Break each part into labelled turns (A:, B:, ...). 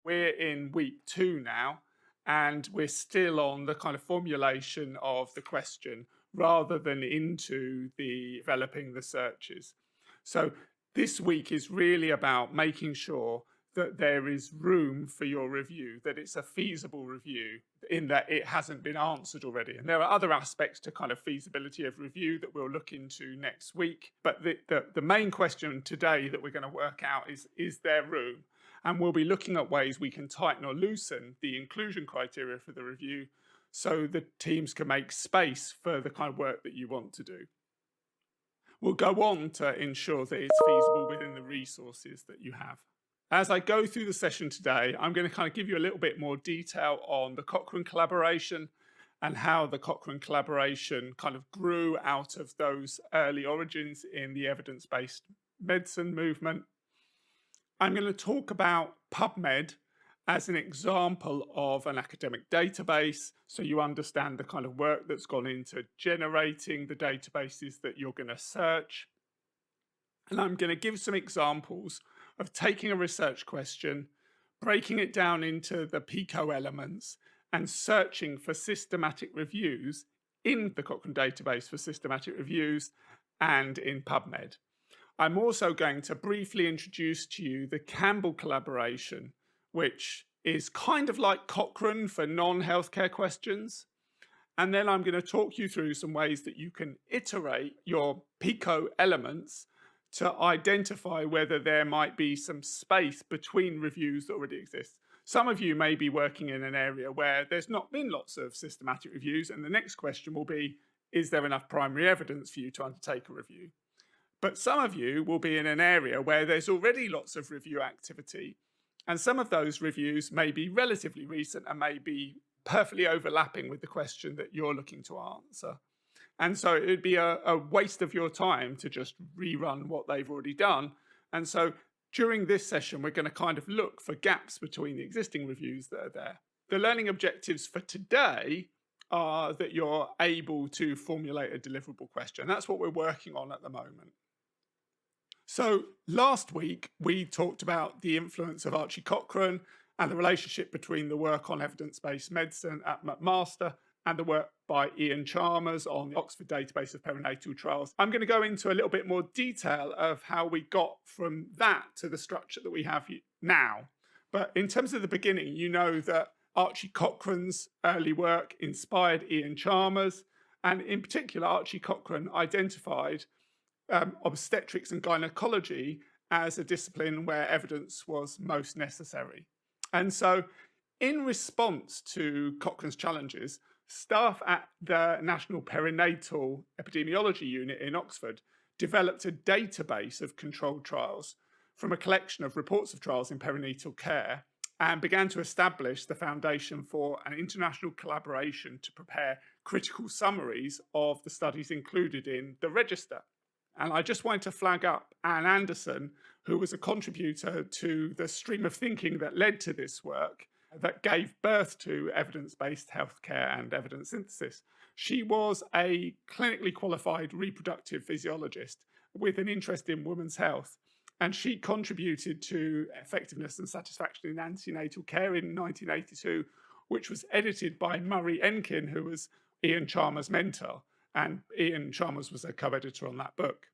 A: We're in week 2 now, and we're still on the kind of formulation of the question rather than into the developing the searches. So this week is really about making sure that there is room for your review, that it's a feasible review in that it hasn't been answered already. And there are other aspects to kind of feasibility of review that we'll look into next week. But the main question today that we're going to work out is there room? And we'll be looking at ways we can tighten or loosen the inclusion criteria for the review so the teams can make space for the kind of work that you want to do. We'll go on to ensure that it's feasible within the resources that you have. As I go through the session today, I'm going to kind of give you a little bit more detail on the Cochrane Collaboration and how the Cochrane Collaboration kind of grew out of those early origins in the evidence-based medicine movement. I'm going to talk about PubMed as an example of an academic database, so you understand the kind of work that's gone into generating the databases that you're going to search. And I'm going to give some examples of taking a research question, breaking it down into the PICO elements, and searching for systematic reviews in the Cochrane database for systematic reviews and in PubMed. I'm also going to briefly introduce to you the Campbell Collaboration, which is kind of like Cochrane for non-healthcare questions. And then I'm going to talk you through some ways that you can iterate your PICO elements to identify whether there might be some space between reviews that already exist. Some of you may be working in an area where there's not been lots of systematic reviews, and the next question will be, is there enough primary evidence for you to undertake a review? But some of you will be in an area where there's already lots of review activity, and some of those reviews may be relatively recent and may be perfectly overlapping with the question that you're looking to answer. And so it would be a waste of your time to just rerun what they've already done. And so during this session, we're going to kind of look for gaps between the existing reviews that are there. The learning objectives for today are that you're able to formulate a deliverable question. That's what we're working on at the moment. So last week, we talked about the influence of Archie Cochrane and the relationship between the work on evidence-based medicine at McMaster and the work by Ian Chalmers on the Oxford database of perinatal trials. I'm going to go into a little bit more detail of how we got from that to the structure that we have now. But in terms of the beginning, you know that Archie Cochrane's early work inspired Ian Chalmers, and in particular, Archie Cochrane identified obstetrics and gynecology as a discipline where evidence was most necessary. And so in response to Cochrane's challenges, staff at the National Perinatal Epidemiology Unit in Oxford developed a database of controlled trials from a collection of reports of trials in perinatal care and began to establish the foundation for an international collaboration to prepare critical summaries of the studies included in the register. And I just wanted to flag up Anne Anderson, who was a contributor to the stream of thinking that led to this work, that gave birth to evidence-based healthcare and evidence synthesis. She was a clinically qualified reproductive physiologist with an interest in women's health, and she contributed to Effectiveness and Satisfaction in Antenatal Care in 1982, which was edited by Murray Enkin, who was Ian Chalmers' mentor, and Ian Chalmers was a co-editor on that book.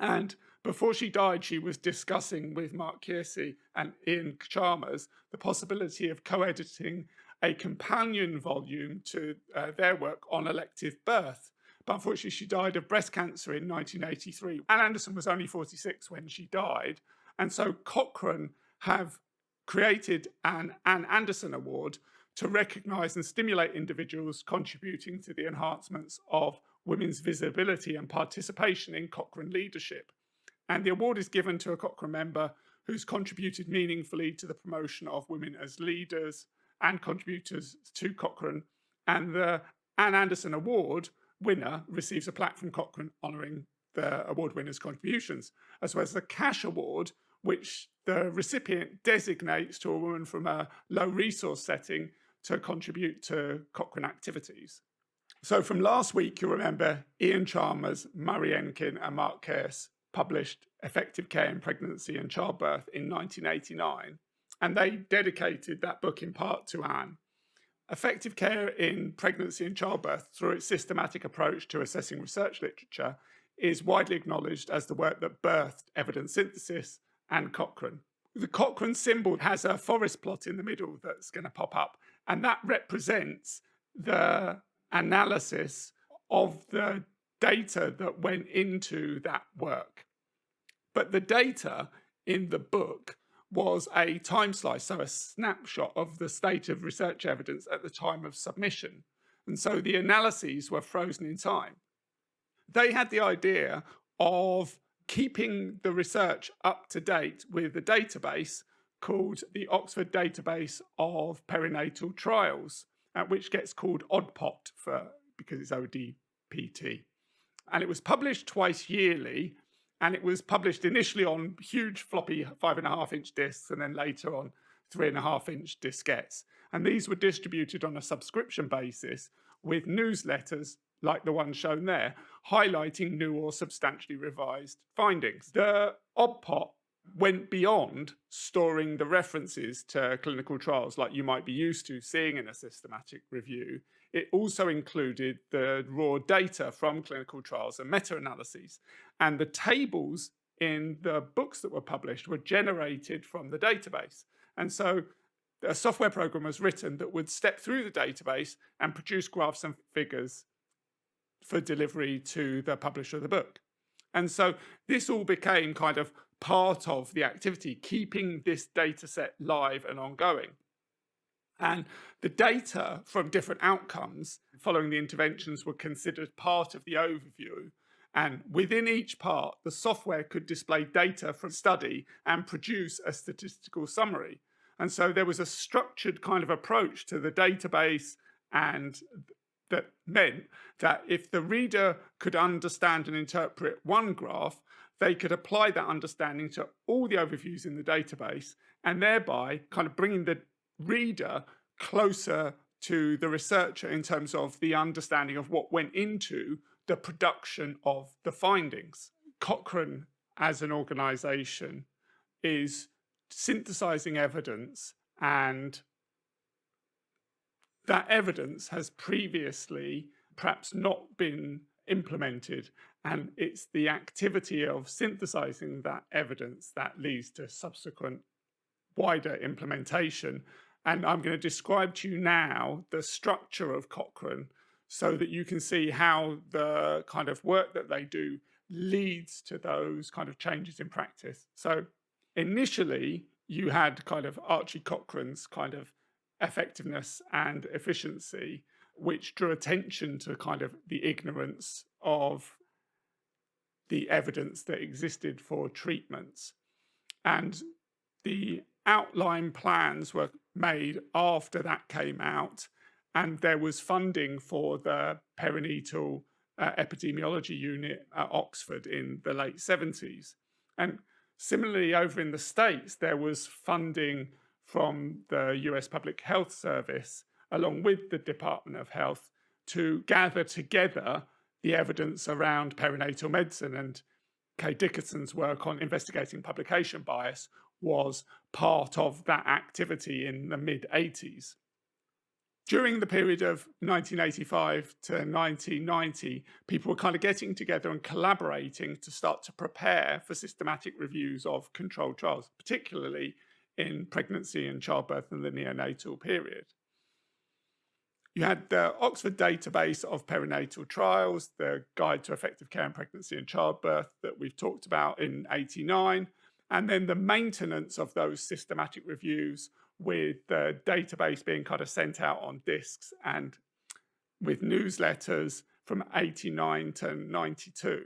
A: And before she died, she was discussing with Mark Kiersey and Ian Chalmers the possibility of co-editing a companion volume to their work on elective birth. But unfortunately, she died of breast cancer in 1983. Anne Anderson was only 46 when she died. And so Cochrane have created an Anne Anderson Award to recognise and stimulate individuals contributing to the enhancements of women's visibility and participation in Cochrane leadership. And the award is given to a Cochrane member who's contributed meaningfully to the promotion of women as leaders and contributors to Cochrane. And the Anne Anderson Award winner receives a plaque from Cochrane honouring the award winner's contributions, as well as the cash award, which the recipient designates to a woman from a low resource setting to contribute to Cochrane activities. So from last week, you'll remember Ian Chalmers, Murray Enkin and Mark Kiersey published Effective Care in Pregnancy and Childbirth in 1989. and they dedicated that book in part to Anne. Effective care in pregnancy and childbirth through its systematic approach to assessing research literature is widely acknowledged as the work that birthed evidence synthesis and Cochrane. The Cochrane symbol has a forest plot in the middle that's going to pop up, and that represents the analysis of the data that went into that work. But the data in the book was a time slice, so a snapshot of the state of research evidence at the time of submission. And so the analyses were frozen in time. They had the idea of keeping the research up to date with a database called the Oxford Database of Perinatal Trials, which gets called ODPT because it's ODPT. And it was published twice yearly, and it was published initially on huge floppy 5.5-inch discs and then later on 3.5-inch diskettes. And these were distributed on a subscription basis with newsletters like the one shown there, highlighting new or substantially revised findings. The ODPT went beyond storing the references to clinical trials like you might be used to seeing in a systematic review. It also included the raw data from clinical trials and meta-analyses. And the tables in the books that were published were generated from the database. And so a software program was written that would step through the database and produce graphs and figures for delivery to the publisher of the book. And so this all became kind of part of the activity, keeping this data set live and ongoing. And the data from different outcomes following the interventions were considered part of the overview. And within each part, the software could display data from study and produce a statistical summary. And so there was a structured kind of approach to the database, and that meant that if the reader could understand and interpret one graph, they could apply that understanding to all the overviews in the database, and thereby kind of bringing the reader closer to the researcher in terms of the understanding of what went into the production of the findings. Cochrane, as an organization, is synthesizing evidence, and that evidence has previously perhaps not been implemented, and it's the activity of synthesizing that evidence that leads to subsequent wider implementation. And I'm going to describe to you now the structure of Cochrane so that you can see how the kind of work that they do leads to those kind of changes in practice. So initially, you had kind of Archie Cochrane's kind of effectiveness and efficiency, which drew attention to kind of the ignorance of the evidence that existed for treatments. And the outline plans were made after that came out, and there was funding for the perinatal epidemiology unit at Oxford in the late 70s. And similarly, over in the States, there was funding from the US Public Health Service, along with the Department of Health, to gather together the evidence around perinatal medicine. And Kay Dickerson's work on investigating publication bias was part of that activity in the mid-80s. During the period of 1985 to 1990, people were kind of getting together and collaborating to start to prepare for systematic reviews of controlled trials, particularly in pregnancy and childbirth and the neonatal period. You had the Oxford Database of Perinatal Trials, the Guide to Effective Care in Pregnancy and Childbirth that we've talked about in '89, and then the maintenance of those systematic reviews with the database being kind of sent out on discs and with newsletters from '89 to '92.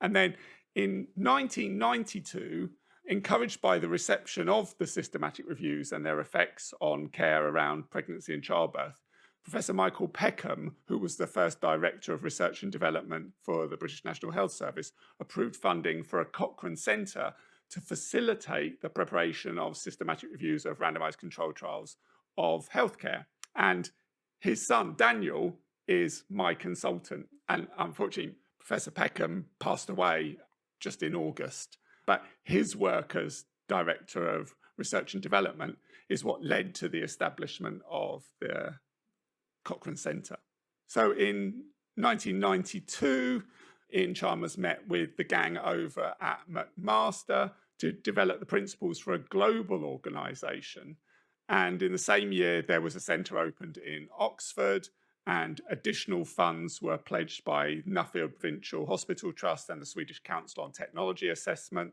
A: And then in 1992, encouraged by the reception of the systematic reviews and their effects on care around pregnancy and childbirth, Professor Michael Peckham, who was the first Director of Research and Development for the British National Health Service, approved funding for a Cochrane Centre to facilitate the preparation of systematic reviews of randomised controlled trials of healthcare. And his son, Daniel, is my consultant. And unfortunately, Professor Peckham passed away just in August. But his work as Director of research and development is what led to the establishment of the Cochrane Centre. So in 1992, Ian Chalmers met with the gang over at McMaster to develop the principles for a global organisation. And in the same year, there was a centre opened in Oxford, and additional funds were pledged by Nuffield Provincial Hospital Trust and the Swedish Council on Technology Assessment.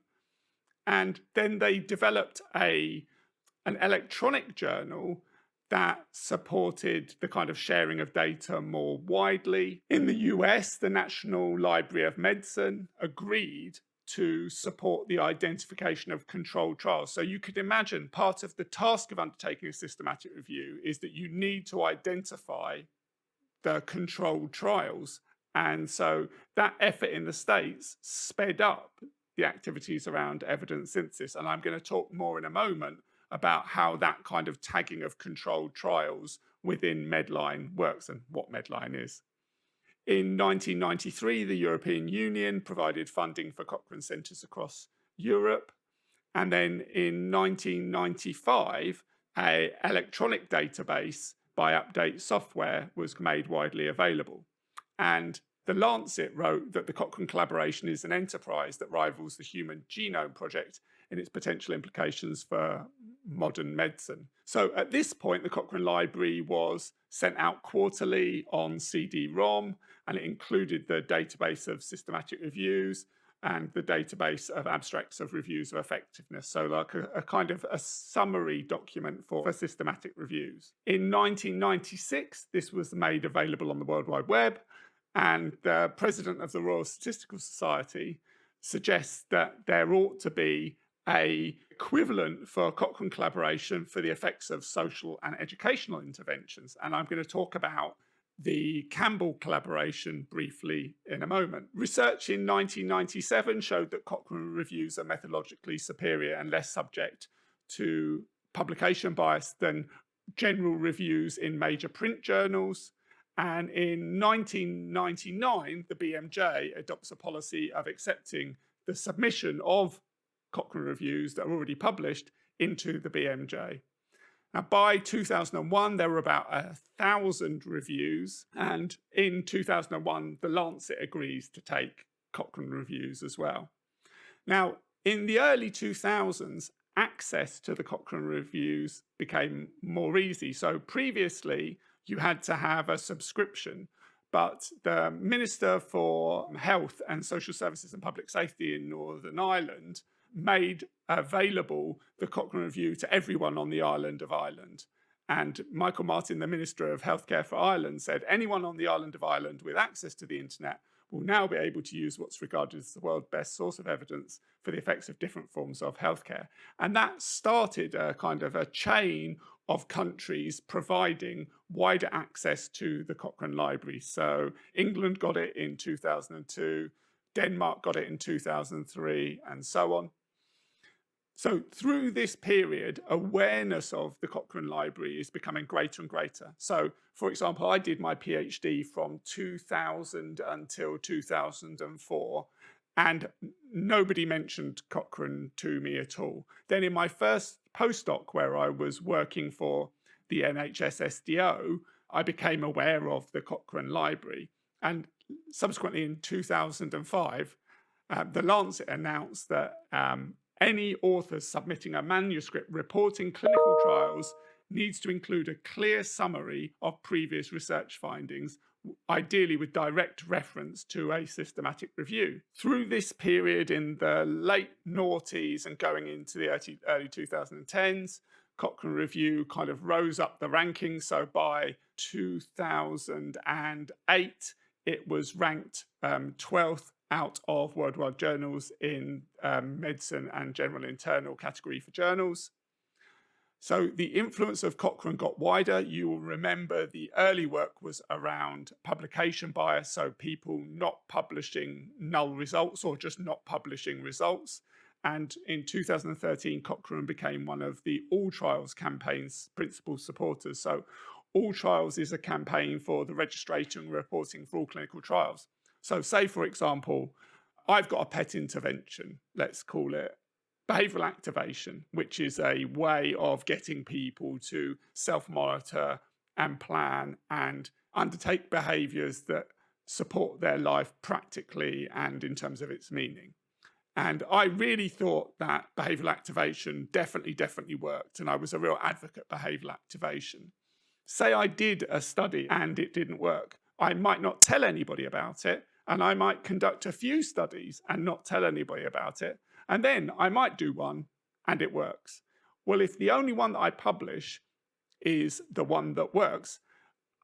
A: And then they developed an electronic journal that supported the kind of sharing of data more widely. In the US, the National Library of Medicine agreed to support the identification of controlled trials. So you could imagine part of the task of undertaking a systematic review is that you need to identify the controlled trials. And so that effort in the States sped up the activities around evidence synthesis. And I'm going to talk more in a moment about how that kind of tagging of controlled trials within Medline works and what Medline is. In 1993, the European Union provided funding for Cochrane centres across Europe. And then in 1995, an electronic database by Update Software was made widely available. And The Lancet wrote that the Cochrane Collaboration is an enterprise that rivals the Human Genome Project in its potential implications for modern medicine. So at this point, the Cochrane Library was sent out quarterly on CD-ROM, and it included the database of systematic reviews and the database of abstracts of reviews of effectiveness. So like a kind of a summary document for systematic reviews. In 1996, this was made available on the World Wide Web, and the president of the Royal Statistical Society suggests that there ought to be an equivalent for Cochrane Collaboration for the effects of social and educational interventions. And I'm going to talk about the Campbell Collaboration briefly in a moment. Research in 1997 showed that Cochrane reviews are methodologically superior and less subject to publication bias than general reviews in major print journals. And in 1999, the BMJ adopts a policy of accepting the submission of Cochrane reviews that are already published into the BMJ. Now, by 2001, there were about 1,000 reviews, and in 2001, the Lancet agrees to take Cochrane reviews as well. Now, in the early 2000s, access to the Cochrane reviews became more easy. So previously, you had to have a subscription, but the Minister for Health and Social Services and Public Safety in Northern Ireland made available the Cochrane Review to everyone on the island of Ireland. And Michael Martin, the Minister of Healthcare for Ireland, said anyone on the island of Ireland with access to the internet will now be able to use what's regarded as the world's best source of evidence for the effects of different forms of healthcare. And that started a kind of a chain of countries providing wider access to the Cochrane Library. So England got it in 2002, Denmark got it in 2003, and so on. So through this period, awareness of the Cochrane Library is becoming greater and greater. So, for example, I did my PhD from 2000 until 2004, and nobody mentioned Cochrane to me at all. Then in my first postdoc, where I was working for the NHS SDO, I became aware of the Cochrane Library. And subsequently in 2005, the Lancet announced that any author submitting a manuscript reporting clinical trials needs to include a clear summary of previous research findings, ideally with direct reference to a systematic review. Through this period in the late noughties and going into the early 2010s, Cochrane Review kind of rose up the rankings. So by 2008, it was ranked 12th out of worldwide journals in medicine and general internal category for journals. So the influence of Cochrane got wider. You will remember the early work was around publication bias, so people not publishing null results or just not publishing results. And in 2013, Cochrane became one of the All Trials campaign's principal supporters. So All Trials is a campaign for the registration and reporting for all clinical trials. So say, for example, I've got a pet intervention, let's call it behavioral activation, which is a way of getting people to self-monitor and plan and undertake behaviors that support their life practically and in terms of its meaning. And I really thought that behavioral activation definitely worked, and I was a real advocate of behavioral activation. Say I did a study and it didn't work, I might not tell anybody about it, and I might conduct a few studies and not tell anybody about it, and then I might do one and it works. Well, if the only one that I publish is the one that works,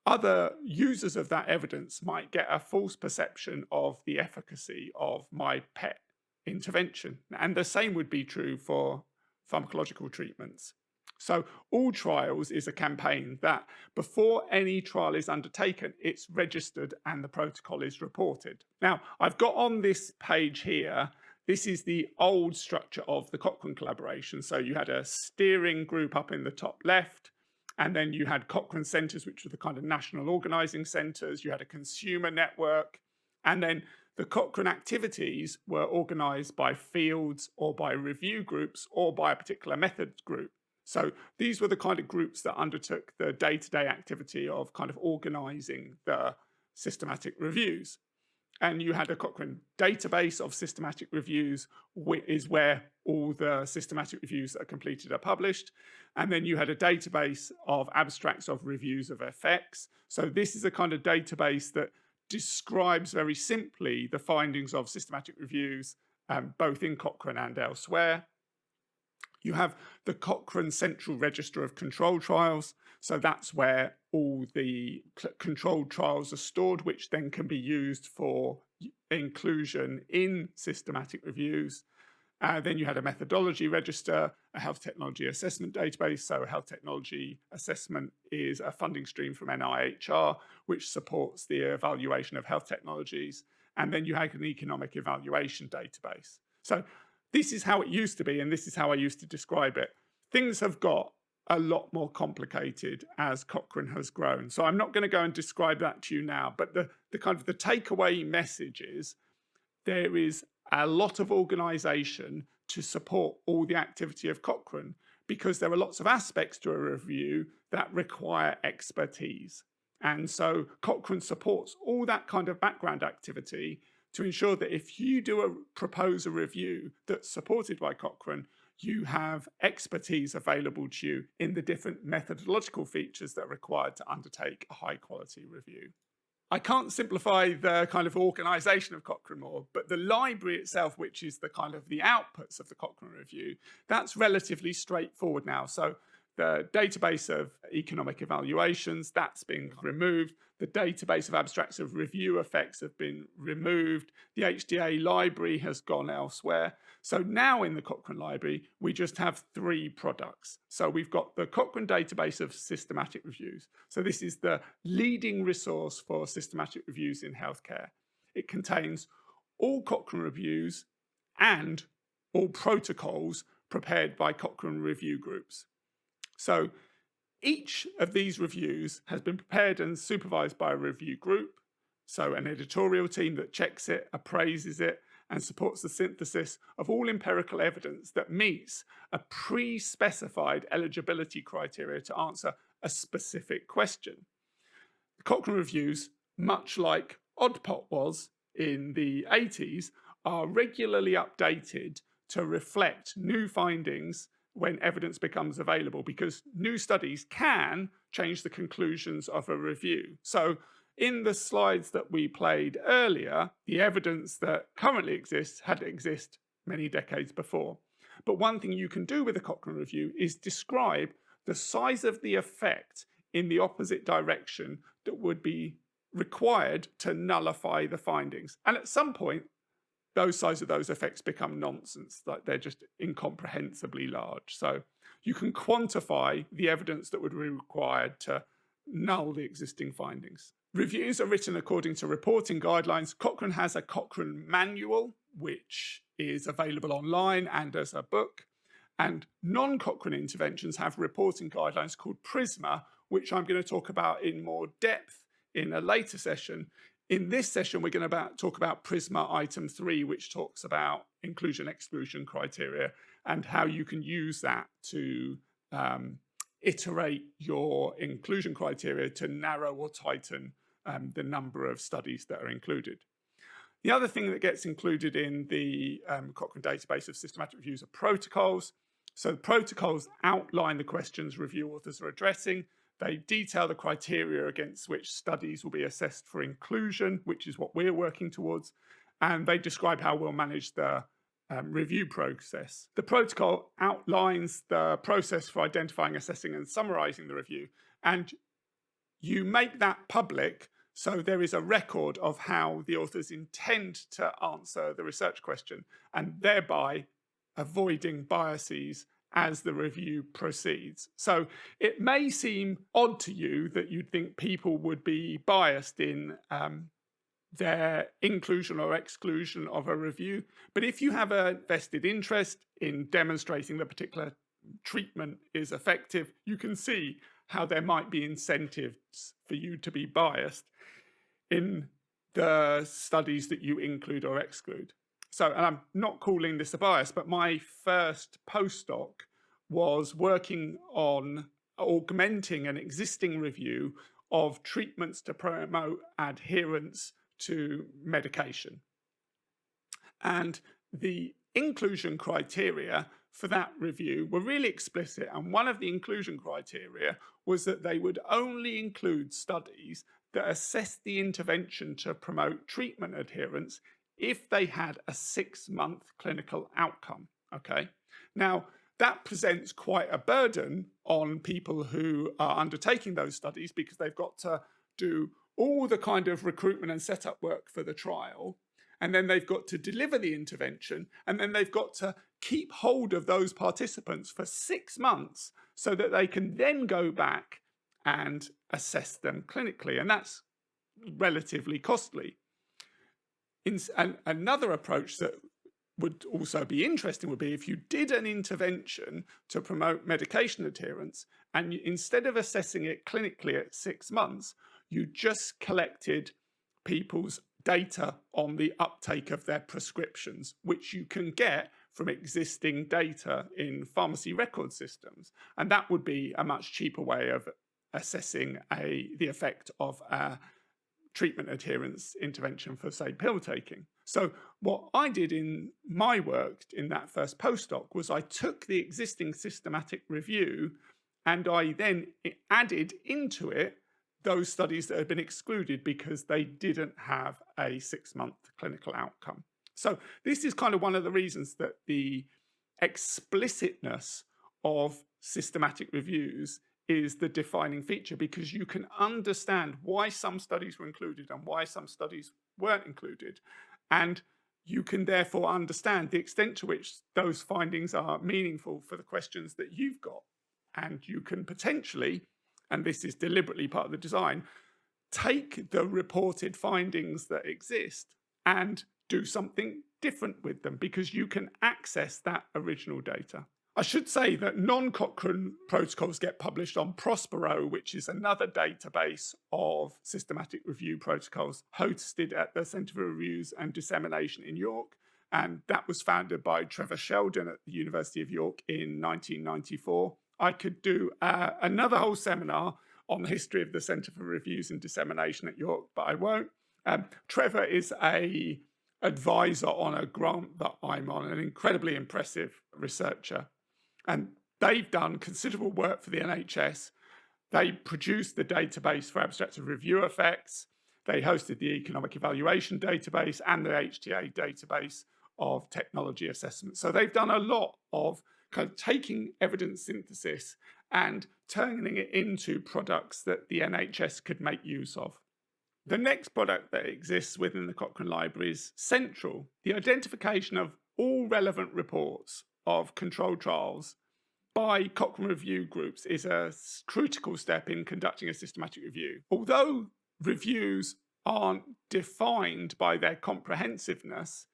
A: other users of that evidence might get a false perception of the efficacy of my pet intervention. And the same would be true for pharmacological treatments. So all trials is a campaign that before any trial is undertaken, it's registered and the protocol is reported. Now, I've got on this page here, this is the old structure of the Cochrane collaboration. So you had a steering group up in the top left, and then you had Cochrane centres, which were the kind of national organising centres. You had a consumer network, and then the Cochrane activities were organised by fields or by review groups or by a particular method group. So these were the kind of groups that undertook the day-to-day activity of kind of organising the systematic reviews. And you had a Cochrane database of systematic reviews, which is where all the systematic reviews that are completed are published. And then you had a database of abstracts of reviews of effects. So this is a kind of database that describes very simply the findings of systematic reviews, both in Cochrane and elsewhere. You have the Cochrane Central Register of Controlled Trials. So that's where all the controlled trials are stored, which then can be used for inclusion in systematic reviews. Then you had a methodology register, a health technology assessment database. So a health technology assessment is a funding stream from NIHR, which supports the evaluation of health technologies. And then you had an economic evaluation database. So this is how it used to be, and this is how I used to describe it. Things have got a lot more complicated as Cochrane has grown. So I'm not going to go and describe that to you now, but the kind of the takeaway message is there is a lot of organisation to support all the activity of Cochrane, because there are lots of aspects to a review that require expertise. And so Cochrane supports all that kind of background activity to ensure that if you propose a review that's supported by Cochrane, you have expertise available to you in the different methodological features that are required to undertake a high quality review. I can't simplify the kind of organisation of Cochrane more, but the library itself, which is the kind of the outputs of the Cochrane review, that's relatively straightforward now. So the database of economic evaluations, that's been removed. The database of abstracts of review effects have been removed. The HDA library has gone elsewhere. So now in the Cochrane library, we just have 3 products. So we've got the Cochrane database of systematic reviews. So this is the leading resource for systematic reviews in healthcare. It contains all Cochrane reviews and all protocols prepared by Cochrane review groups. So each of these reviews has been prepared and supervised by a review group, so an editorial team that checks it, appraises it, and supports the synthesis of all empirical evidence that meets a pre-specified eligibility criteria to answer a specific question. The Cochrane reviews, much like ODPT was in the 80s, are regularly updated to reflect new findings when evidence becomes available, because new studies can change the conclusions of a review. So in the slides that we played earlier, the evidence that currently exists had to exist many decades before. But one thing you can do with a Cochrane review is describe the size of the effect in the opposite direction that would be required to nullify the findings. And at some point, those size of those effects become nonsense, like they're just incomprehensibly large. So you can quantify the evidence that would be required to null the existing findings. Reviews are written according to reporting guidelines. Cochrane has a Cochrane manual, which is available online and as a book. And non-Cochrane interventions have reporting guidelines called PRISMA, which I'm going to talk about in more depth in a later session. In this session, we're going to talk about PRISMA item 3, which talks about inclusion-exclusion criteria and how you can use that to iterate your inclusion criteria to narrow or tighten the number of studies that are included. The other thing that gets included in the Cochrane database of systematic reviews are protocols. So the protocols outline the questions review authors are addressing. They detail the criteria against which studies will be assessed for inclusion, which is what we're working towards. And they describe how we'll manage the review process. The protocol outlines the process for identifying, assessing, and summarizing the review. And you make that public, so there is a record of how the authors intend to answer the research question, and thereby avoiding biases as the review proceeds. So it may seem odd to you that you'd think people would be biased in their inclusion or exclusion of a review, but if you have a vested interest in demonstrating that particular treatment is effective, you can see how there might be incentives for you to be biased in the studies that you include or exclude. So, and I'm not calling this a bias, but my first postdoc was working on augmenting an existing review of treatments to promote adherence to medication. And the inclusion criteria for that review were really explicit. And one of the inclusion criteria was that they would only include studies that assess the intervention to promote treatment adherence if they had a 6-month clinical outcome. Okay. Now, that presents quite a burden on people who are undertaking those studies because they've got to do all the kind of recruitment and setup work for the trial, and then they've got to deliver the intervention, and then they've got to keep hold of those participants for 6 months so that they can then go back and assess them clinically, and that's relatively costly. And another approach that would also be interesting would be if you did an intervention to promote medication adherence, and instead of assessing it clinically at 6 months, you just collected people's data on the uptake of their prescriptions, which you can get from existing data in pharmacy record systems. And that would be a much cheaper way of assessing the effect of a treatment adherence intervention for, say, pill taking. So what I did in my work in that first postdoc was I took the existing systematic review and I then added into it those studies that had been excluded because they didn't have a 6-month clinical outcome. So this is kind of one of the reasons that the explicitness of systematic reviews is the defining feature, because you can understand why some studies were included and why some studies weren't included. And you can therefore understand the extent to which those findings are meaningful for the questions that you've got. And you can potentially, and this is deliberately part of the design, take the reported findings that exist and do something different with them because you can access that original data. I should say that non-Cochrane protocols get published on Prospero, which is another database of systematic review protocols hosted at the Centre for Reviews and Dissemination in York. And that was founded by Trevor Sheldon at the University of York in 1994. I could do another whole seminar on the history of the Centre for Reviews and Dissemination at York, but I won't. Trevor is an advisor on a grant that I'm on, an incredibly impressive researcher. And they've done considerable work for the NHS. They produced the database for abstracted review effects. They hosted the economic evaluation database and the HTA database of technology assessment. So they've done a lot of kind of taking evidence synthesis and turning it into products that the NHS could make use of. The next product that exists within the Cochrane Library is Central, the identification of all relevant reports of controlled trials by Cochrane review groups is a critical step in conducting a systematic review. Although reviews aren't defined by their comprehensiveness,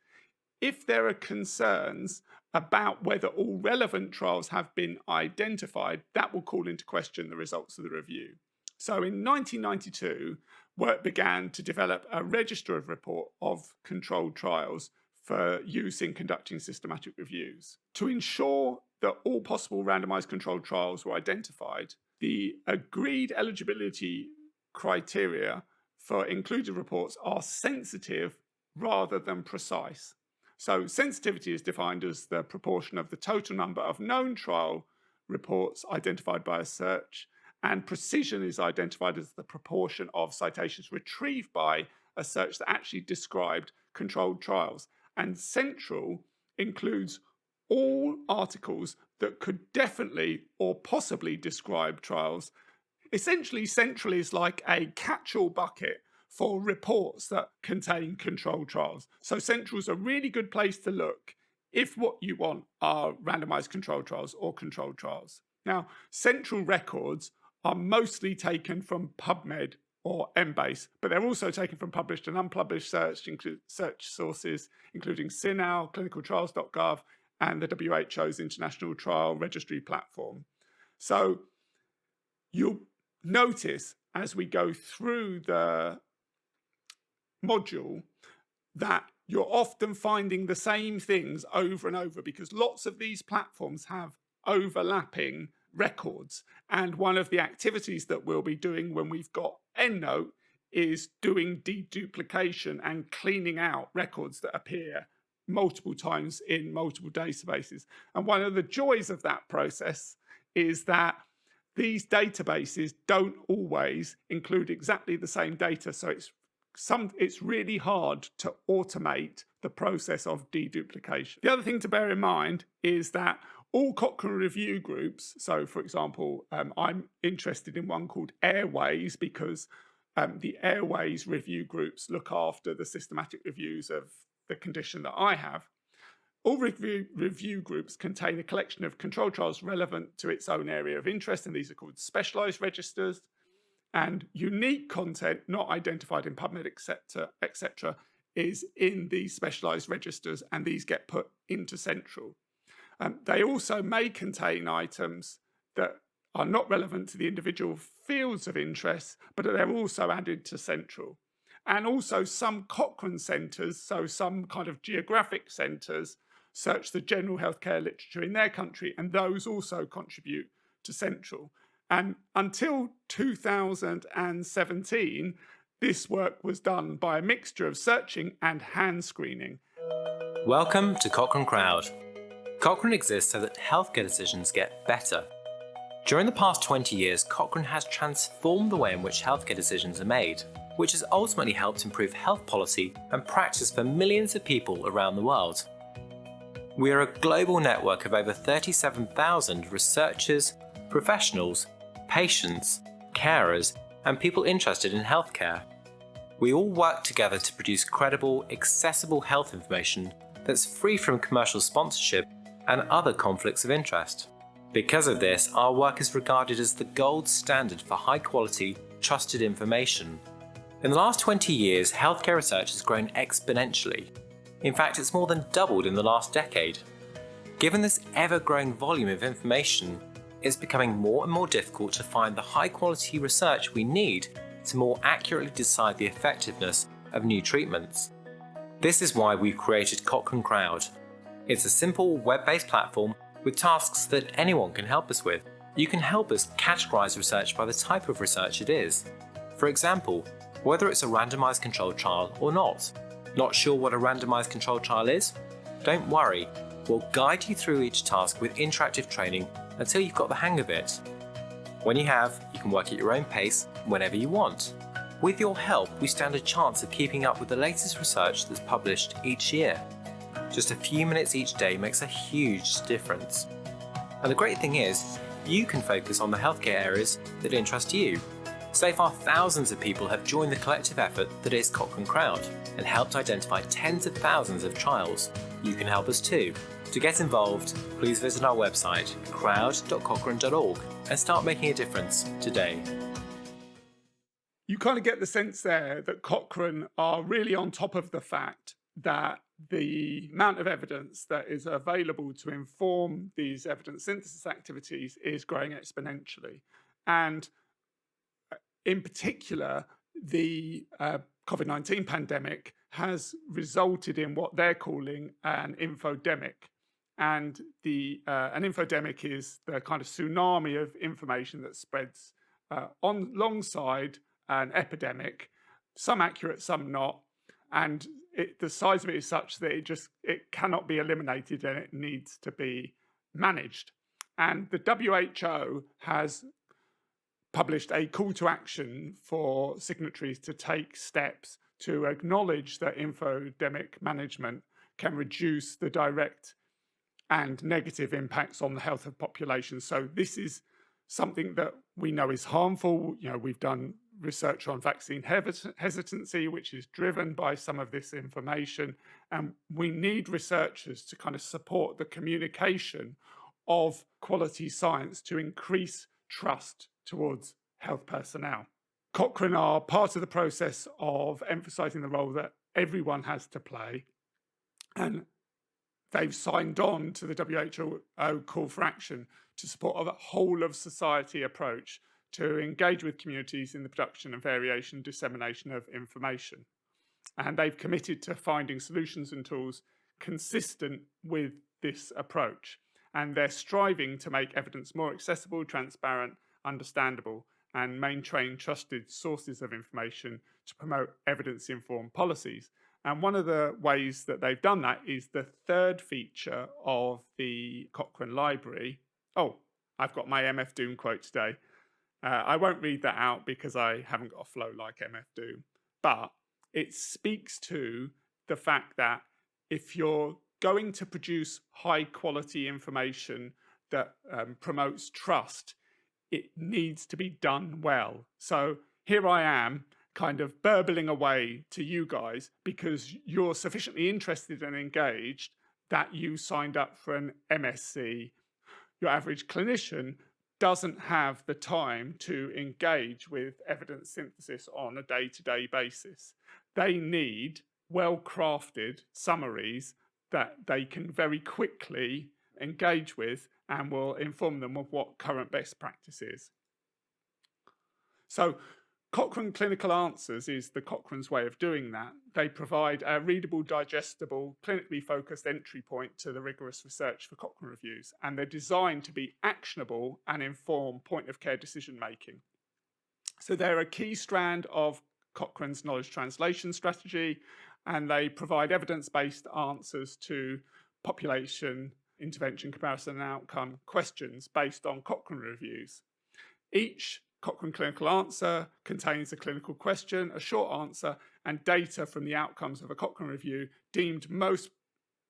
A: if there are concerns about whether all relevant trials have been identified, that will call into question the results of the review. So in 1992, work began to develop a register of controlled trials for use in conducting systematic reviews. To ensure that all possible randomized controlled trials were identified, the agreed eligibility criteria for included reports are sensitive rather than precise. So sensitivity is defined as the proportion of the total number of known trial reports identified by a search, and precision is identified as the proportion of citations retrieved by a search that actually described controlled trials. And central includes all articles that could definitely or possibly describe trials. Essentially, central is like a catch-all bucket for reports that contain controlled trials. So central is a really good place to look if what you want are randomized controlled trials or controlled trials. Now, central records are mostly taken from PubMed or Embase, but they're also taken from published and unpublished search sources, including CINAHL, clinicaltrials.gov, and the WHO's International Trial Registry platform. So you'll notice as we go through the module that you're often finding the same things over and over because lots of these platforms have overlapping records. And one of the activities that we'll be doing when we've got EndNote is doing deduplication and cleaning out records that appear multiple times in multiple databases. And one of the joys of that process is that these databases don't always include exactly the same data. So it's really hard to automate the process of deduplication. The other thing to bear in mind is that all Cochrane review groups, so for example, I'm interested in one called Airways because the Airways review groups look after the systematic reviews of the condition that I have. All review groups contain a collection of control trials relevant to its own area of interest, and these are called specialized registers. And unique content not identified in PubMed, etc., is in these specialized registers, and these get put into central. They also may contain items that are not relevant to the individual fields of interest, but they're also added to central. And also some Cochrane centres, so some kind of geographic centres, search the general healthcare literature in their country, and those also contribute to central. And until 2017, this work was done by a mixture of searching and hand screening.
B: Welcome to Cochrane Crowd. Cochrane exists so that healthcare decisions get better. During the past 20 years, Cochrane has transformed the way in which healthcare decisions are made, which has ultimately helped improve health policy and practice for millions of people around the world. We are a global network of over 37,000 researchers, professionals, patients, carers, and people interested in healthcare. We all work together to produce credible, accessible health information that's free from commercial sponsorship and other conflicts of interest. Because of this, our work is regarded as the gold standard for high-quality, trusted information. In the last 20 years, healthcare research has grown exponentially. In fact, it's more than doubled in the last decade. Given this ever-growing volume of information, it's becoming more and more difficult to find the high-quality research we need to more accurately decide the effectiveness of new treatments. This is why we've created Cochrane Crowd. It's a simple web-based platform with tasks that anyone can help us with. You can help us categorize research by the type of research it is. For example, whether it's a randomized controlled trial or not. Not sure what a randomized controlled trial is? Don't worry, we'll guide you through each task with interactive training until you've got the hang of it. When you have, you can work at your own pace whenever you want. With your help, we stand a chance of keeping up with the latest research that's published each year. Just a few minutes each day makes a huge difference. And the great thing is, you can focus on the healthcare areas that interest you. So far, thousands of people have joined the collective effort that is Cochrane Crowd and helped identify tens of thousands of trials. You can help us too. To get involved, please visit our website, crowd.cochrane.org, and start making a difference today.
A: You kind of get the sense there that Cochrane are really on top of the fact that the amount of evidence that is available to inform these evidence synthesis activities is growing exponentially. And in particular, the COVID-19 pandemic has resulted in what they're calling an infodemic. And an infodemic is the kind of tsunami of information that spreads alongside an epidemic, some accurate, some not. And the size of it is such that it cannot be eliminated and it needs to be managed. And the WHO has published a call to action for signatories to take steps to acknowledge that infodemic management can reduce the direct and negative impacts on the health of populations. So this is something that we know is harmful. We've done research on vaccine hesitancy, which is driven by some of this information. And we need researchers to kind of support the communication of quality science to increase trust towards health personnel. Cochrane are part of the process of emphasising the role that everyone has to play, and they've signed on to the WHO call for action to support a whole of society approach to engage with communities in the production and variation dissemination of information. And they've committed to finding solutions and tools consistent with this approach. And they're striving to make evidence more accessible, transparent, understandable, and maintain trusted sources of information to promote evidence-informed policies. And one of the ways that they've done that is the third feature of the Cochrane Library. Oh, I've got my MF Doom quote today. I won't read that out because I haven't got a flow like MF Doom, but it speaks to the fact that if you're going to produce high quality information that promotes trust, it needs to be done well. So here I am kind of burbling away to you guys because you're sufficiently interested and engaged that you signed up for an MSc. Your average clinician doesn't have the time to engage with evidence synthesis on a day-to-day basis. They need well-crafted summaries that they can very quickly engage with and will inform them of what current best practice is. So Cochrane Clinical Answers is the Cochrane's way of doing that. They provide a readable, digestible, clinically focused entry point to the rigorous research for Cochrane reviews, and they're designed to be actionable and inform point-of-care decision-making. So they're a key strand of Cochrane's knowledge translation strategy, and they provide evidence-based answers to population intervention, comparison, and outcome questions based on Cochrane reviews. Each Cochrane clinical answer contains a clinical question, a short answer, and data from the outcomes of a Cochrane review deemed most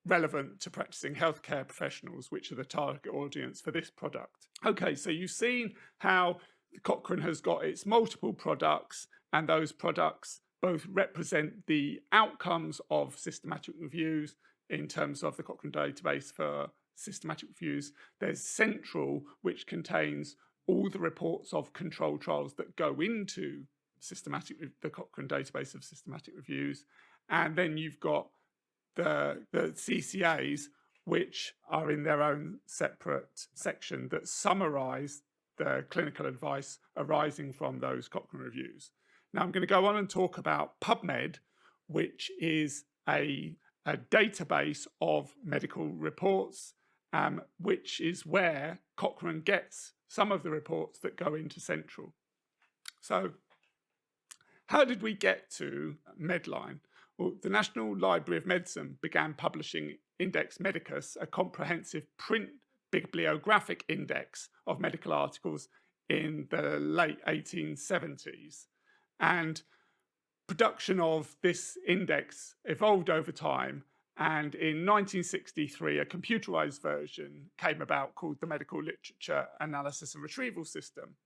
A: relevant to practicing healthcare professionals, which are the target audience for this product. Okay, so you've seen how Cochrane has got its multiple products, and those products both represent the outcomes of systematic reviews in terms of the Cochrane database for systematic reviews. There's Central, which contains all the reports of control trials that go into the Cochrane database of systematic reviews. And then you've got the CCAs, which are in their own separate section that summarize the clinical advice arising from those Cochrane reviews. Now I'm going to go on and talk about PubMed, which is a database of medical reports, which is where Cochrane gets some of the reports that go into Central. So how did we get to Medline? Well, the National Library of Medicine began publishing Index Medicus, a comprehensive print bibliographic index of medical articles in the late 1870s. And production of this index evolved over time. And in 1963, a computerized version came about called the Medical Literature Analysis and Retrieval System.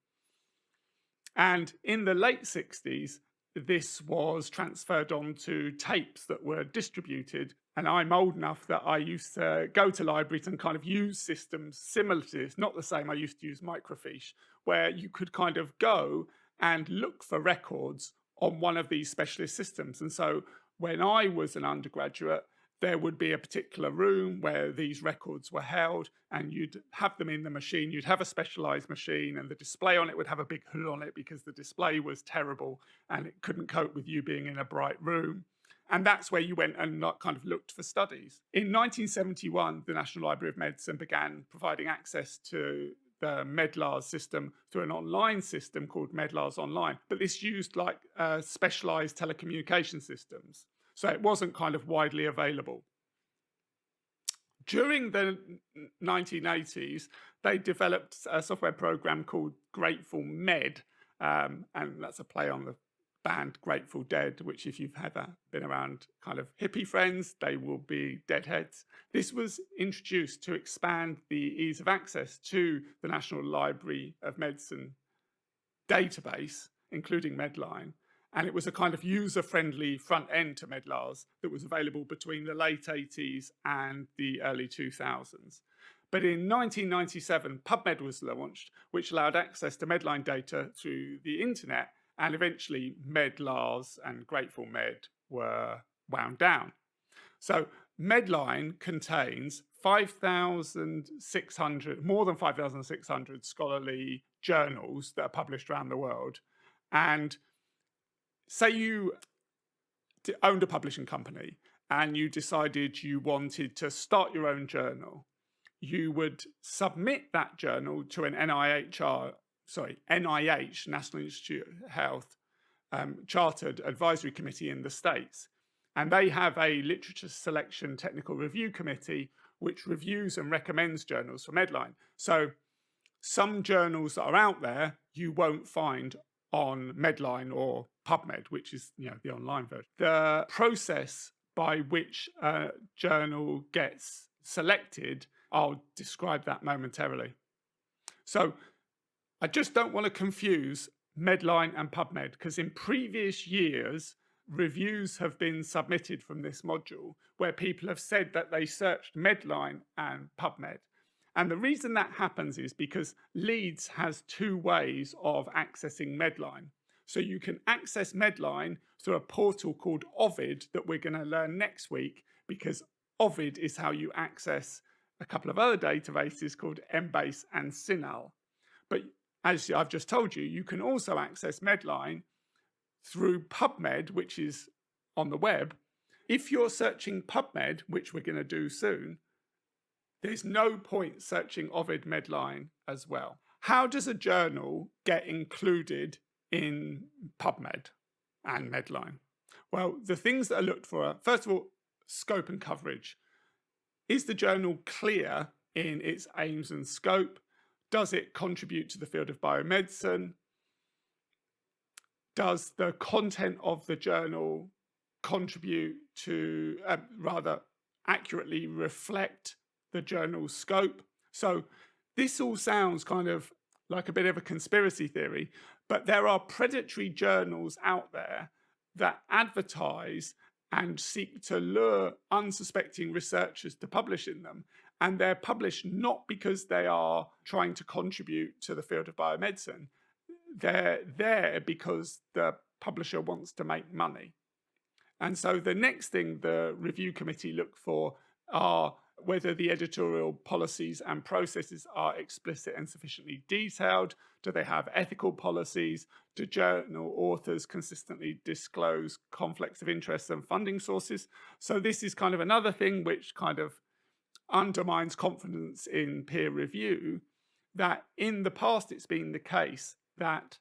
A: And in the late 60s, this was transferred onto tapes that were distributed. And I'm old enough that I used to go to libraries and kind of use systems similar to this, not the same. I used to use microfiche, where you could kind of go and look for records on one of these specialist systems. And so when I was an undergraduate, there would be a particular room where these records were held, and you'd have them in the machine. You'd have a specialized machine, and the display on it would have a big hood on it because the display was terrible and it couldn't cope with you being in a bright room. And that's where you went and kind of looked for studies. In 1971, the National Library of Medicine began providing access to the Medlars system through an online system called Medlars Online. But this used like specialized telecommunication systems. So it wasn't kind of widely available. During the 1980s, they developed a software program called Grateful Med, and that's a play on the band Grateful Dead, which if you've ever been around kind of hippie friends, they will be deadheads. This was introduced to expand the ease of access to the National Library of Medicine database, including Medline. And it was a kind of user-friendly front end to Medlars that was available between the late 80s and the early 2000s. But in 1997, PubMed was launched, which allowed access to Medline data through the internet, and eventually Medlars and Grateful Med were wound down. So Medline contains 5,600, more than 5,600 scholarly journals that are published around the world. And say you owned a publishing company and you decided you wanted to start your own journal, you would submit that journal to an NIH, National Institute of Health, chartered advisory committee in the States. And they have a literature selection technical review committee which reviews and recommends journals for Medline. So some journals that are out there you won't find on Medline or PubMed, which is the online version. The process by which a journal gets selected, I'll describe that momentarily. So I just don't want to confuse Medline and PubMed, because in previous years, reviews have been submitted from this module where people have said that they searched Medline and PubMed. And the reason that happens is because Leeds has two ways of accessing Medline. So you can access Medline through a portal called Ovid that we're going to learn next week, because Ovid is how you access a couple of other databases called Embase and Cinal. But as I've just told you, you can also access Medline through PubMed, which is on the web. If you're searching PubMed, which we're going to do soon, there's no point searching Ovid Medline as well. How does a journal get included in PubMed and Medline? Well, the things that are looked for are, first of all, scope and coverage. Is the journal clear in its aims and scope? Does it contribute to the field of biomedicine? Does the content of the journal contribute to, rather accurately reflect the journal's scope? So this all sounds kind of like a bit of a conspiracy theory, but there are predatory journals out there that advertise and seek to lure unsuspecting researchers to publish in them. And they're published not because they are trying to contribute to the field of biomedicine. They're there because the publisher wants to make money. And so the next thing the review committee look for are whether the editorial policies and processes are explicit and sufficiently detailed. Do they have ethical policies? Do journal authors consistently disclose conflicts of interest and funding sources? So this is kind of another thing which kind of undermines confidence in peer review, that in the past it's been the case that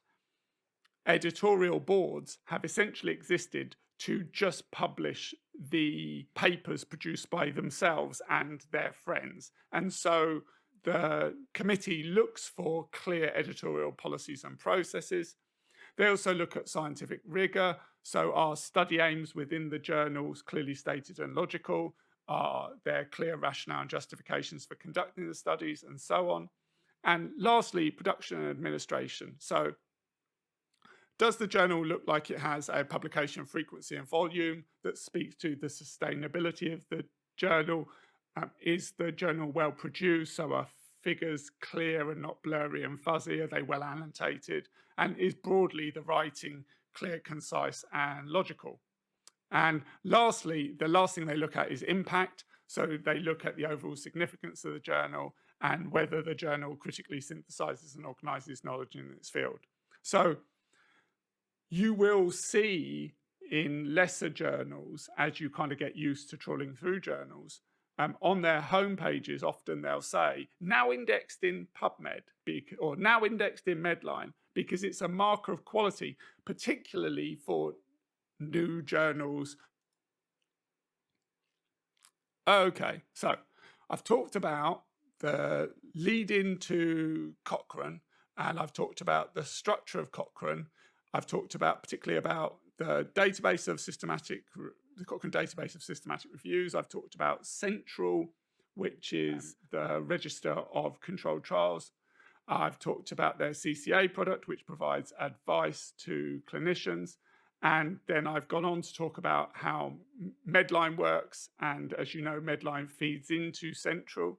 A: editorial boards have essentially existed to just publish the papers produced by themselves and their friends. And so the committee looks for clear editorial policies and processes. They also look at scientific rigor. So are study aims within the journals clearly stated and logical? Are there clear rationale and justifications for conducting the studies, and so on? And lastly, production and administration. So does the journal look like it has a publication frequency and volume that speaks to the sustainability of the journal? Is the journal well produced? So are figures clear and not blurry and fuzzy? Are they well annotated? And is broadly the writing clear, concise, and logical? And lastly, the last thing they look at is impact. So they look at the overall significance of the journal and whether the journal critically synthesizes and organizes knowledge in its field. So you will see in lesser journals, as you kind of get used to trawling through journals, on their home pages, often they'll say, now indexed in PubMed, or now indexed in Medline, because it's a marker of quality, particularly for new journals. Okay, so I've talked about the lead into Cochrane, and I've talked about the structure of Cochrane. I've talked about particularly about the database of the Cochrane database of systematic reviews. I've talked about Central, which is the register of controlled trials. I've talked about their CCA product, which provides advice to clinicians. And then I've gone on to talk about how Medline works. And as you know, Medline feeds into Central.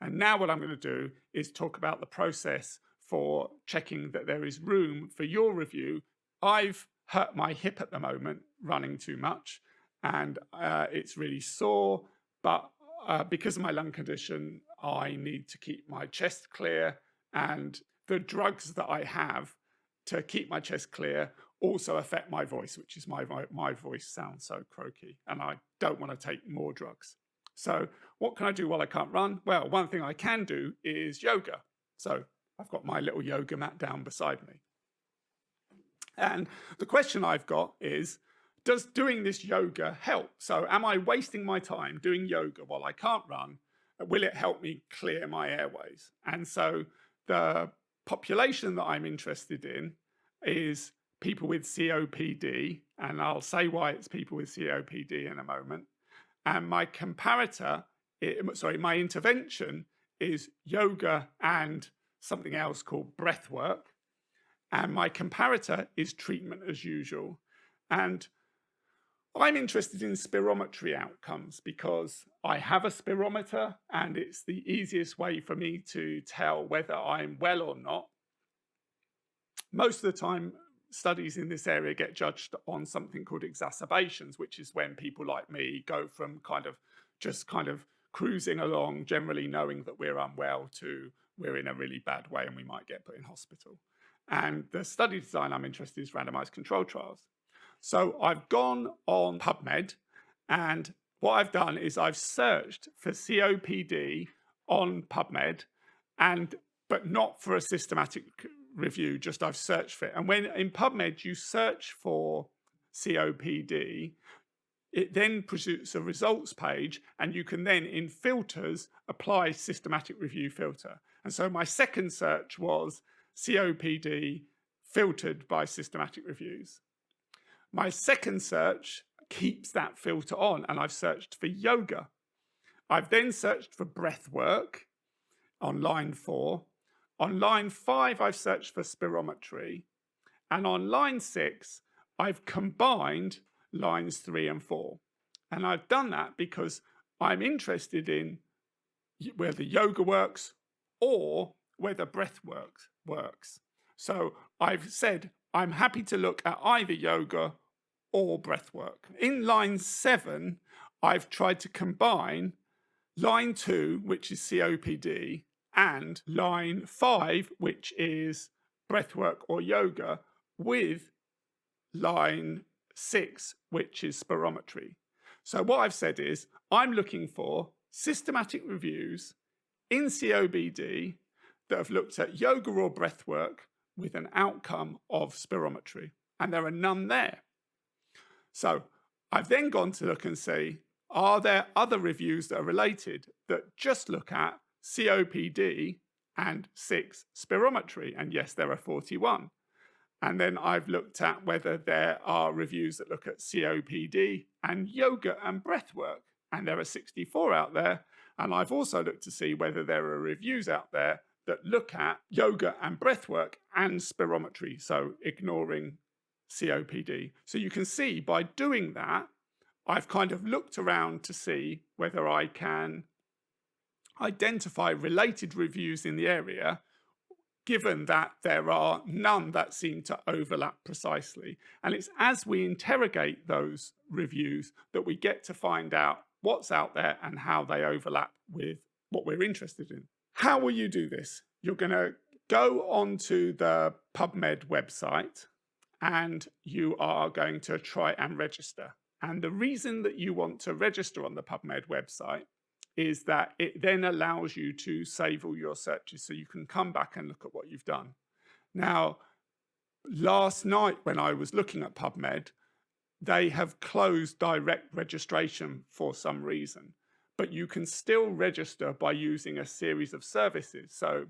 A: And now what I'm going to do is talk about the process for checking that there is room for your review. I've hurt my hip at the moment running too much, and it's really sore. But because of my lung condition, I need to keep my chest clear. And the drugs that I have to keep my chest clear also affect my voice, which is my voice sounds so croaky, and I don't want to take more drugs. So what can I do while I can't run? Well, one thing I can do is yoga. So I've got my little yoga mat down beside me. And the question I've got is, does doing this yoga help? So am I wasting my time doing yoga while I can't run? Will it help me clear my airways? And so the population that I'm interested in is people with COPD, and I'll say why it's people with COPD in a moment. And my my intervention is yoga and something else called breath work. And my comparator is treatment as usual. And I'm interested in spirometry outcomes because I have a spirometer and it's the easiest way for me to tell whether I'm well or not. Most of the time, studies in this area get judged on something called exacerbations, which is when people like me go from kind of cruising along, generally knowing that we're unwell, to we're in a really bad way and we might get put in hospital. And the study design I'm interested in is randomized control trials. So I've gone on PubMed, and what I've done is I've searched for COPD on PubMed, but not for a systematic review, just I've searched for it. And when in PubMed you search for COPD, it then produces a results page, and you can then in filters apply systematic review filter. And so my second search was COPD filtered by systematic reviews. My second search keeps that filter on, and I've searched for yoga. I've then searched for breath work on line 4. On line 5, I've searched for spirometry. And on line 6, I've combined lines 3 and 4. And I've done that because I'm interested in whether yoga works or whether breath works. So I've said I'm happy to look at either yoga or breath work. In line 7, I've tried to combine line 2, which is COPD, and line 5, which is breathwork or yoga, with line 6, which is spirometry. So what I've said is I'm looking for systematic reviews in COPD that have looked at yoga or breathwork with an outcome of spirometry, and there are none there. So I've then gone to look and see, are there other reviews that are related that just look at COPD and 6 spirometry? And yes, there are 41. And then I've looked at whether there are reviews that look at COPD and yoga and breathwork, and there are 64 out there. And I've also looked to see whether there are reviews out there that look at yoga and breathwork and spirometry, so ignoring COPD. So you can see by doing that, I've kind of looked around to see whether I can identify related reviews in the area given that there are none that seem to overlap precisely. And it's as we interrogate those reviews that we get to find out what's out there and how they overlap with what we're interested in. How will you do this? You're going to go onto the PubMed website and you are going to try and register. And the reason that you want to register on the PubMed website is that it then allows you to save all your searches so you can come back and look at what you've done. Now, last night when I was looking at PubMed, they have closed direct registration for some reason, but you can still register by using a series of services. So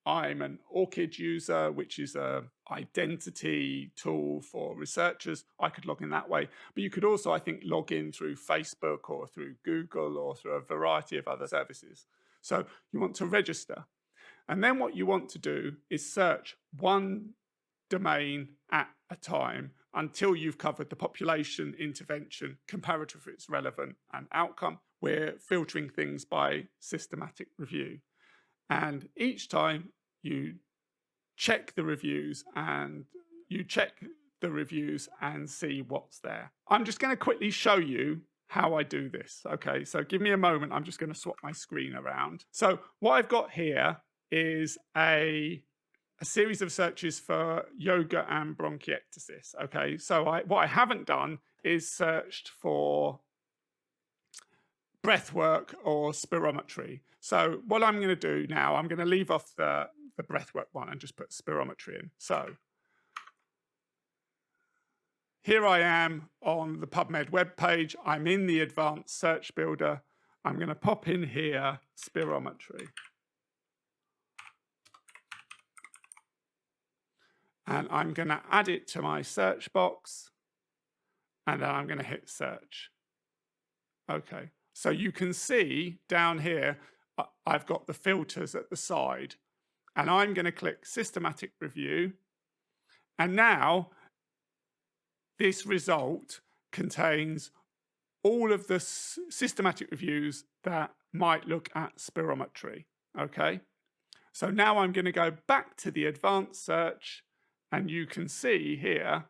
A: I'm an ORCID user, which is an identity tool for researchers. I could log in that way, but you could also, I think, log in through Facebook or through Google or through a variety of other services. So you want to register. And then what you want to do is search one domain at a time until you've covered the population, intervention, comparator if it's relevant, and outcome. We're filtering things by systematic review. And each time you check the reviews and see what's there. I'm just going to quickly show you how I do this. Okay, so give me a moment. I'm just going to swap my screen around. So what I've got here is a series of searches for yoga and bronchiectasis. Okay, so what I haven't done is searched for breath work or spirometry. So what I'm going to do now, I'm going to leave off the breath work one and just put spirometry in. So here I am on the PubMed webpage. I'm in the advanced search builder. I'm going to pop in here spirometry. And I'm going to add it to my search box. And then I'm going to hit search. Okay. So you can see down here, I've got the filters at the side. And I'm going to click systematic review. And now this result contains all of the systematic reviews that might look at spirometry. Okay. So now I'm going to go back to the advanced search. And you can see here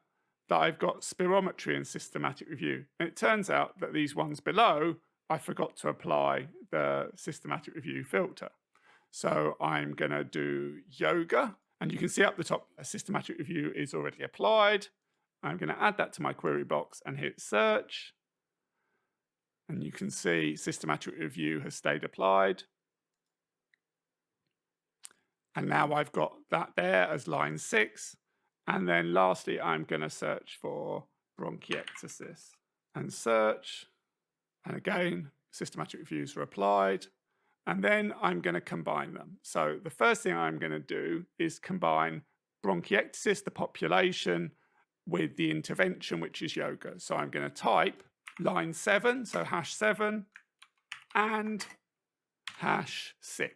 A: that I've got spirometry and systematic review. And it turns out that these ones below, I forgot to apply the systematic review filter. So I'm going to do yoga. And you can see up the top, a systematic review is already applied. I'm going to add that to my query box and hit search. And you can see systematic review has stayed applied. And now I've got that there as line 6. And then lastly, I'm going to search for bronchiectasis and search. And again, systematic reviews are applied. And then I'm going to combine them. So the first thing I'm going to do is combine bronchiectasis, the population, with the intervention, which is yoga. So I'm going to type line 7, so #7, and #6,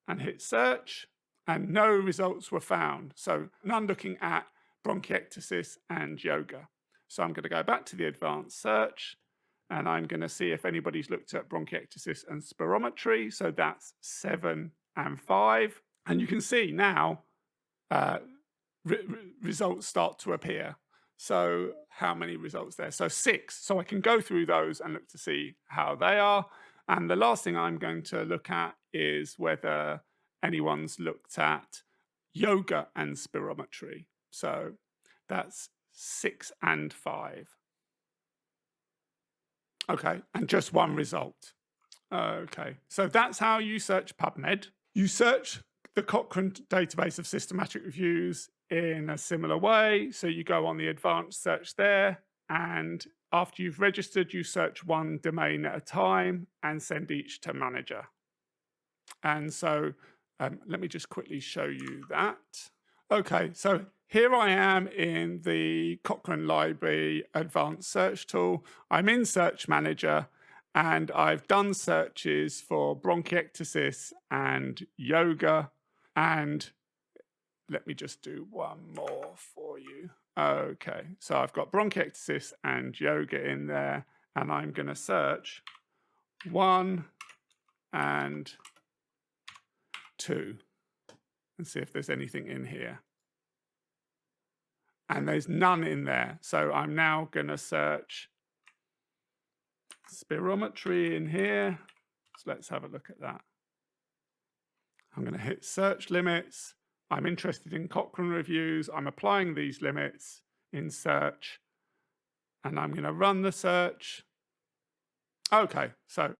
A: and hit search. And no results were found. So none looking at bronchiectasis and yoga. So I'm going to go back to the advanced search and I'm going to see if anybody's looked at bronchiectasis and spirometry. So that's 7 and 5. And you can see now results start to appear. So how many results there? So 6. So I can go through those and look to see how they are. And the last thing I'm going to look at is whether anyone's looked at yoga and spirometry. So that's 6 and 5. Okay, and just one result. Okay, so that's how you search PubMed. You search the Cochrane database of systematic reviews in a similar way. So you go on the advanced search there, and after you've registered, you search one domain at a time and send each to manager. And so let me just quickly show you that. Okay, so here I am in the Cochrane Library Advanced Search Tool. I'm in Search Manager, and I've done searches for bronchiectasis and yoga. And let me just do one more for you. Okay, so I've got bronchiectasis and yoga in there, and I'm going to search 1 and 2 and see if there's anything in here. And there's none in there. So I'm now going to search spirometry in here. So let's have a look at that. I'm going to hit search limits. I'm interested in Cochrane reviews. I'm applying these limits in search, and I'm going to run the search. Okay, so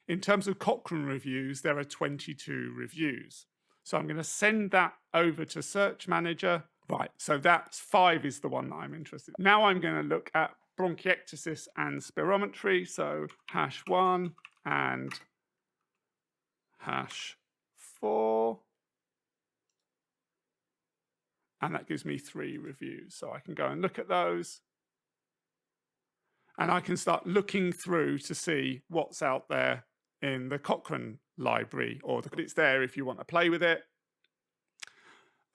A: in terms of Cochrane reviews, there are 22 reviews. So I'm going to send that over to Search Manager. Right, so that's 5 is the one that I'm interested in. Now I'm going to look at bronchiectasis and spirometry. So #1 and #4. And that gives me 3 reviews. So I can go and look at those. And I can start looking through to see what's out there in the Cochrane library, or it's there if you want to play with it.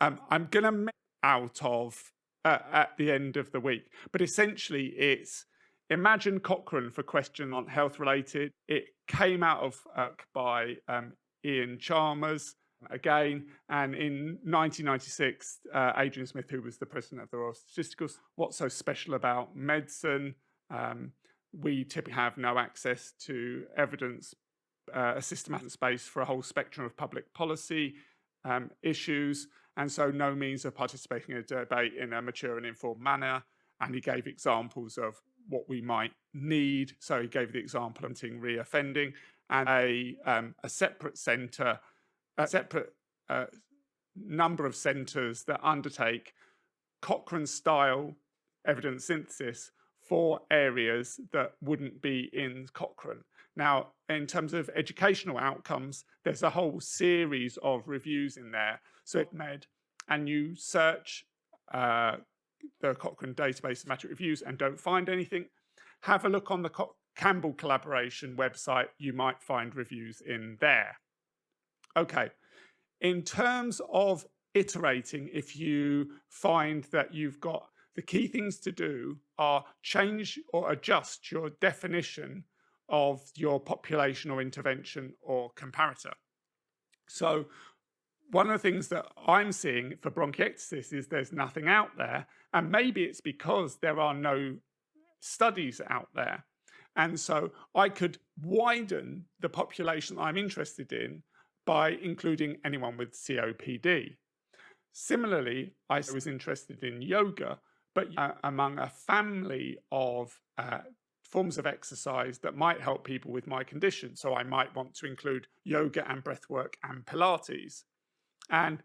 A: I'm going to make out of at the end of the week, but essentially it's imagine Cochrane for questions on health related. It came out of by Ian Chalmers again, and in 1996 Adrian Smith, who was the president of the Royal Statistical, what's so special about medicine? We typically have no access to evidence, a systematic space for a whole spectrum of public policy issues, and so no means of participating in a debate in a mature and informed manner. And he gave examples of what we might need. So he gave the example of reoffending, and a separate centre, a separate number of centres that undertake Cochrane-style evidence synthesis for areas that wouldn't be in Cochrane. Now, in terms of educational outcomes, there's a whole series of reviews in there. So PubMed, and you search the Cochrane database of matter reviews and don't find anything, have a look on the Campbell Collaboration website. You might find reviews in there. Okay, in terms of iterating, if you find that you've got the key things to do are change or adjust your definition of your population or intervention or comparator. So one of the things that I'm seeing for bronchiectasis is there's nothing out there, and maybe it's because there are no studies out there. And so I could widen the population I'm interested in by including anyone with COPD. Similarly, I was interested in yoga, but among a family of forms of exercise that might help people with my condition. So I might want to include yoga and breathwork and Pilates. And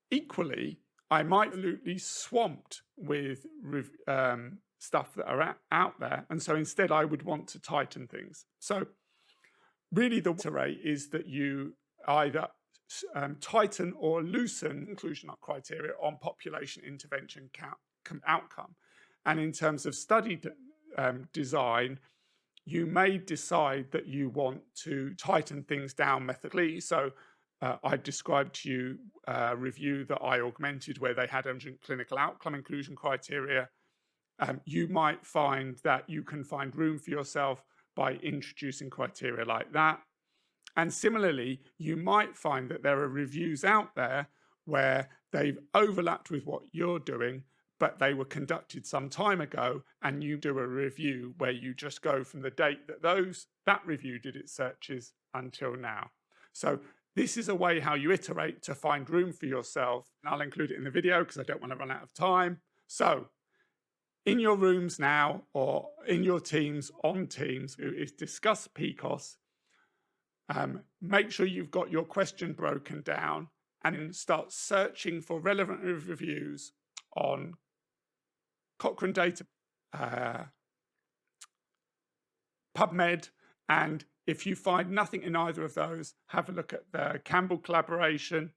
A: equally, I might be absolutely swamped with stuff that are out there. And so instead, I would want to tighten things. So really, the iterate is that you either tighten or loosen inclusion criteria on population intervention outcome. And in terms of study design, you may decide that you want to tighten things down methodically. So I described to you a review that I augmented where they had clinical outcome inclusion criteria. You might find that you can find room for yourself by introducing criteria like that. And similarly, you might find that there are reviews out there where they've overlapped with what you're doing, but they were conducted some time ago, and you do a review where you just go from the date that that review did its searches until now. So this is a way how you iterate to find room for yourself. And I'll include it in the video because I don't want to run out of time. So in your rooms now, or in your teams, on Teams, is discuss PCOS. Make sure you've got your question broken down and start searching for relevant reviews on Cochrane data, PubMed, and if you find nothing in either of those, have a look at the Campbell Collaboration.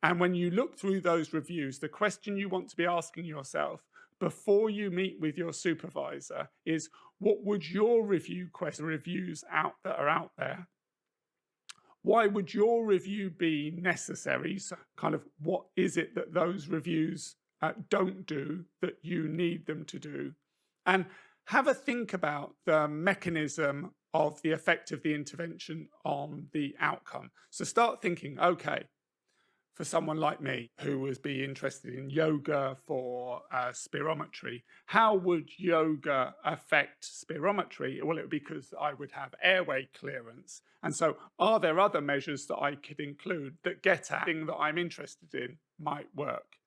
A: And when you look through those reviews, the question you want to be asking yourself before you meet with your supervisor is, what would your reviews that are out there? Why would your review be necessary? So kind of what is it that those reviews don't do that you need them to do? And have a think about the mechanism of the effect of the intervention on the outcome. So start thinking, okay, for someone like me who would be interested in yoga for spirometry, how would yoga affect spirometry? Well, it would be because I would have airway clearance. And so are there other measures that I could include that get at the thing that I'm interested in might work?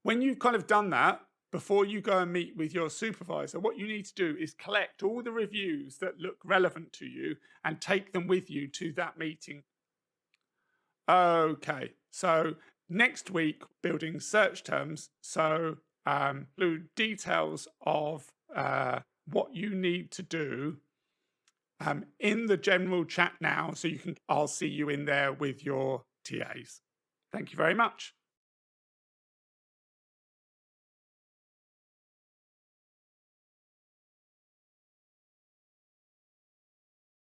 A: When you've kind of done that, before you go and meet with your supervisor, what you need to do is collect all the reviews that look relevant to you and take them with you to that meeting. Okay, so next week, building search terms. So include details of what you need to do in the general chat now. So I'll see you in there with your TAs. Thank you very much.